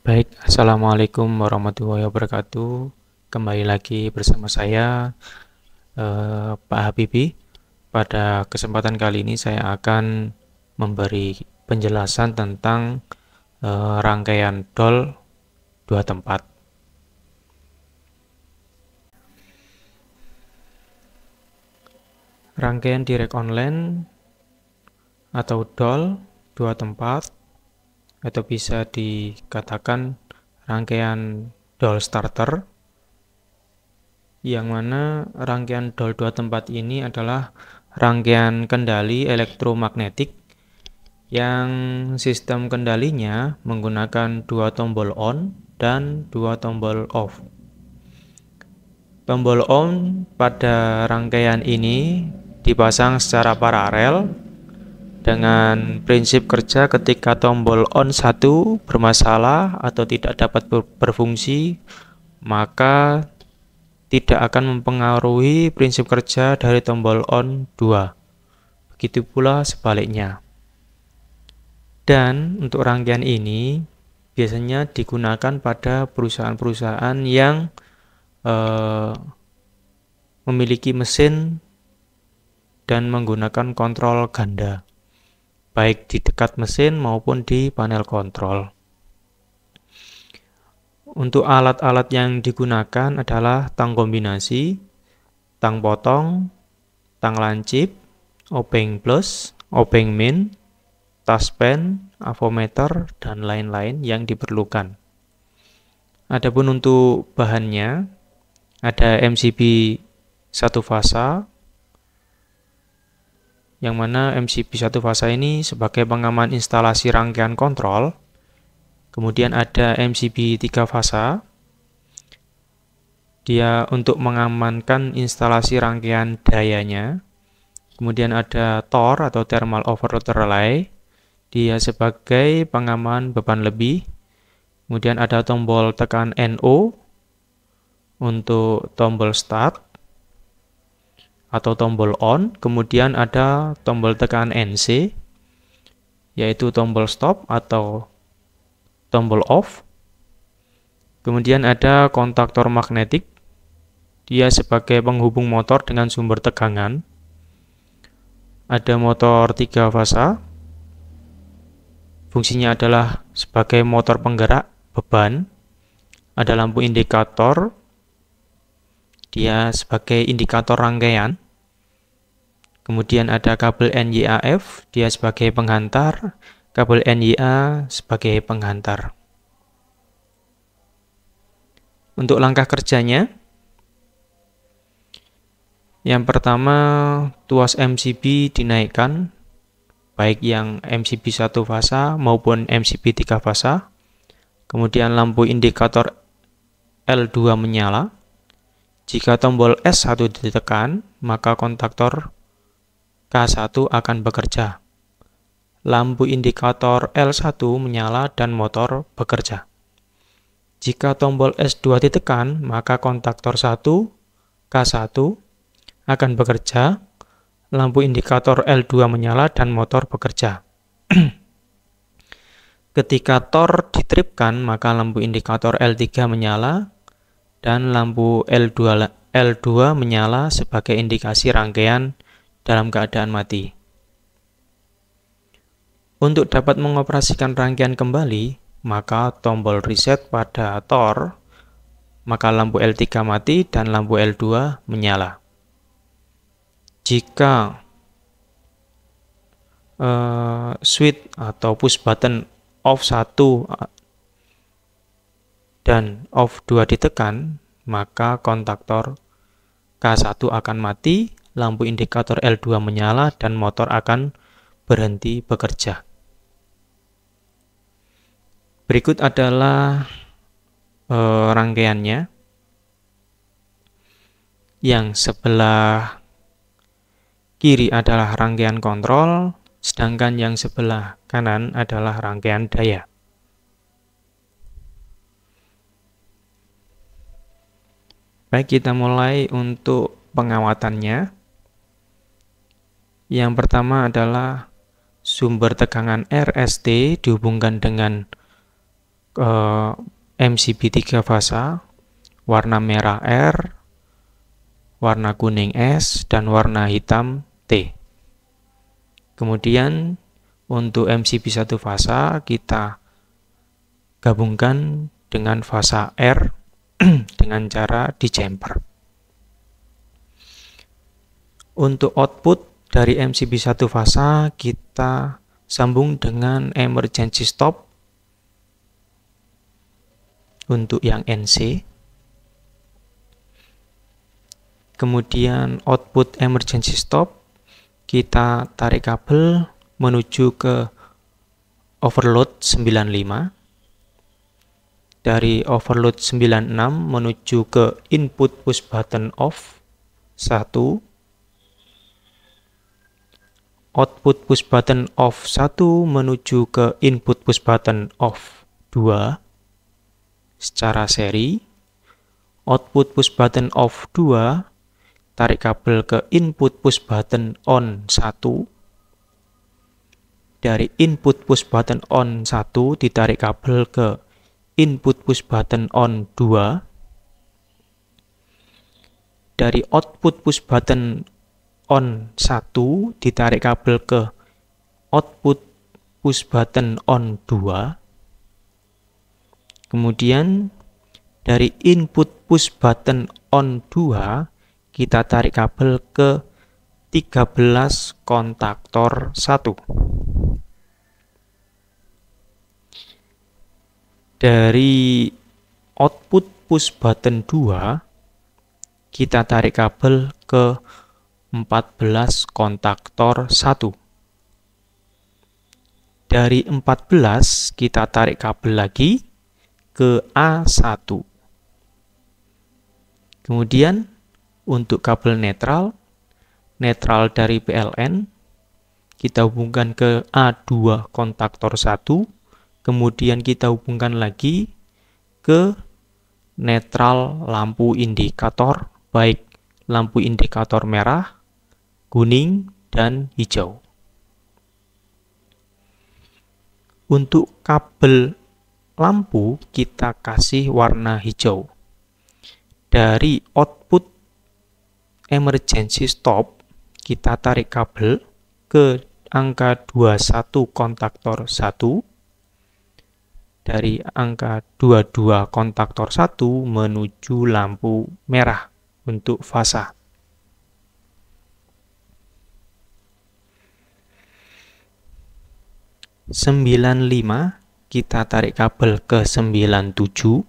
Baik, Assalamualaikum warahmatullahi wabarakatuh. Kembali lagi bersama saya, Pak Habibie. Pada kesempatan kali ini saya akan memberi penjelasan tentang rangkaian DOL dua tempat. Rangkaian direct online atau DOL dua tempat, atau bisa dikatakan rangkaian DOL starter, yang mana rangkaian DOL dua tempat ini adalah rangkaian kendali elektromagnetik yang sistem kendalinya menggunakan dua tombol on dan dua tombol off. Tombol on pada rangkaian ini dipasang secara paralel dengan prinsip kerja ketika tombol on 1 bermasalah atau tidak dapat berfungsi, maka tidak akan mempengaruhi prinsip kerja dari tombol on 2. Begitu pula sebaliknya. Dan untuk rangkaian ini biasanya digunakan pada perusahaan-perusahaan yang memiliki mesin dan menggunakan kontrol ganda, baik di dekat mesin maupun di panel kontrol. Untuk alat-alat yang digunakan adalah tang kombinasi, tang potong, tang lancip, obeng plus, obeng min, taspen, avometer, dan lain-lain yang diperlukan. Adapun untuk bahannya, ada MCB satu fasa, yang mana MCB satu fasa ini sebagai pengaman instalasi rangkaian kontrol. Kemudian ada MCB 3 fasa, dia untuk mengamankan instalasi rangkaian dayanya. Kemudian ada TOR atau Thermal Overload Relay, dia sebagai pengaman beban lebih. Kemudian ada tombol tekan NO untuk tombol start atau tombol on. Kemudian ada tombol tekan NC, yaitu tombol stop atau tombol off. Kemudian ada kontaktor magnetik, dia sebagai penghubung motor dengan sumber tegangan. Ada motor 3 fasa, fungsinya adalah sebagai motor penggerak beban. Ada lampu indikator, dia sebagai indikator rangkaian. Kemudian ada kabel NYAF, dia sebagai penghantar, kabel NYA sebagai penghantar. Untuk langkah kerjanya, yang pertama tuas MCB dinaikkan, baik yang MCB 1 fasa maupun MCB 3 fasa. Kemudian lampu indikator L2 menyala. Jika tombol S1 ditekan, maka kontaktor K1 akan bekerja. Lampu indikator L1 menyala dan motor bekerja. Jika tombol S2 ditekan, maka kontaktor 1 K1 akan bekerja. Lampu indikator L2 menyala dan motor bekerja. Ketika TOR ditripkan, maka lampu indikator L3 menyala dan lampu L2 menyala sebagai indikasi rangkaian dalam keadaan mati. Untuk dapat mengoperasikan rangkaian kembali, maka tombol reset pada TOR, maka lampu L3 mati dan lampu L2 menyala. Jika switch atau push button off 1 dan off 2 ditekan, maka kontaktor K1 akan mati, lampu indikator L2 menyala, dan motor akan berhenti bekerja. Berikut adalah rangkaiannya. Yang sebelah kiri adalah rangkaian kontrol, sedangkan yang sebelah kanan adalah rangkaian daya. Baik, kita mulai untuk pengawatannya. Yang pertama adalah sumber tegangan RST dihubungkan dengan MCB 3 fasa, warna merah R, warna kuning S, dan warna hitam T. Kemudian untuk MCB 1 fasa kita gabungkan dengan fasa R dengan cara dijamper. Untuk output dari MCB 1 fasa kita sambung dengan emergency stop untuk yang NC. Kemudian output emergency stop kita tarik kabel menuju ke overload 95. Dari overload 96 menuju ke input push button off 1. Output push button off 1 menuju ke input push button off 2 secara seri. Output push button off 2 tarik kabel ke input push button on 1. Dari input push button on 1 ditarik kabel ke input push button on 2. Dari output push button on 1 ditarik kabel ke output push button on 2. Kemudian dari input push button on 2 kita tarik kabel ke 13 kontaktor 1. Dari output push button 2 kita tarik kabel ke 14 kontaktor 1. Dari 14 kita tarik kabel lagi ke A1. Kemudian untuk kabel netral dari PLN kita hubungkan ke A2 kontaktor 1, kemudian kita hubungkan lagi ke netral lampu indikator, baik lampu indikator merah, kuning, dan hijau. Untuk kabel lampu kita kasih warna hijau. Dari output emergency stop kita tarik kabel ke angka 21 kontaktor 1. Dari angka 22 kontaktor 1 menuju lampu merah untuk fasa. 95 kita tarik kabel ke 97,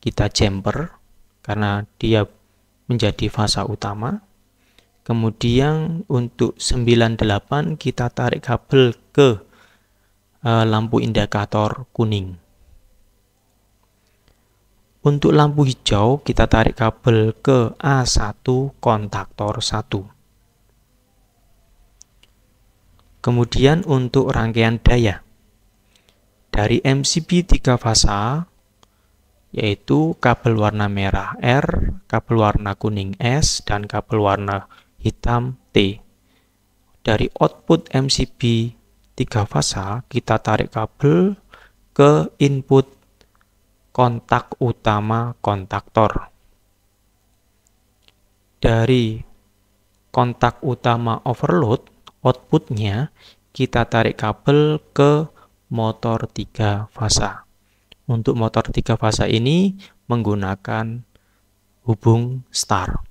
kita jumper karena dia menjadi fasa utama. Kemudian untuk 98 kita tarik kabel ke lampu indikator kuning. Untuk lampu hijau kita tarik kabel ke A1 kontaktor 1. Kemudian untuk rangkaian daya dari MCB 3 fasa, yaitu kabel warna merah R, kabel warna kuning S, dan kabel warna hitam T. Dari output MCB 3 fasa kita tarik kabel ke input kontak utama kontaktor. Dari kontak utama overload, outputnya kita tarik kabel ke motor 3 fasa. Untuk motor 3 fasa ini menggunakan hubung star.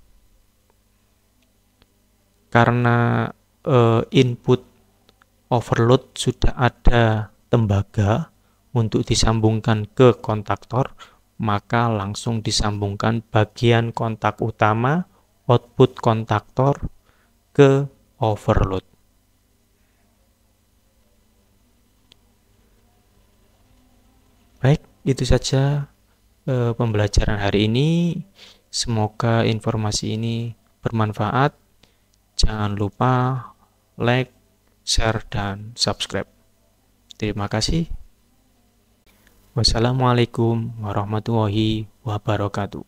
Karena input overload sudah ada tembaga untuk disambungkan ke kontaktor, maka langsung disambungkan bagian kontak utama output kontaktor ke overload. Baik, itu saja pembelajaran hari ini. Semoga informasi ini bermanfaat. Jangan lupa like, share, dan subscribe. Terima kasih. Wassalamualaikum warahmatullahi wabarakatuh.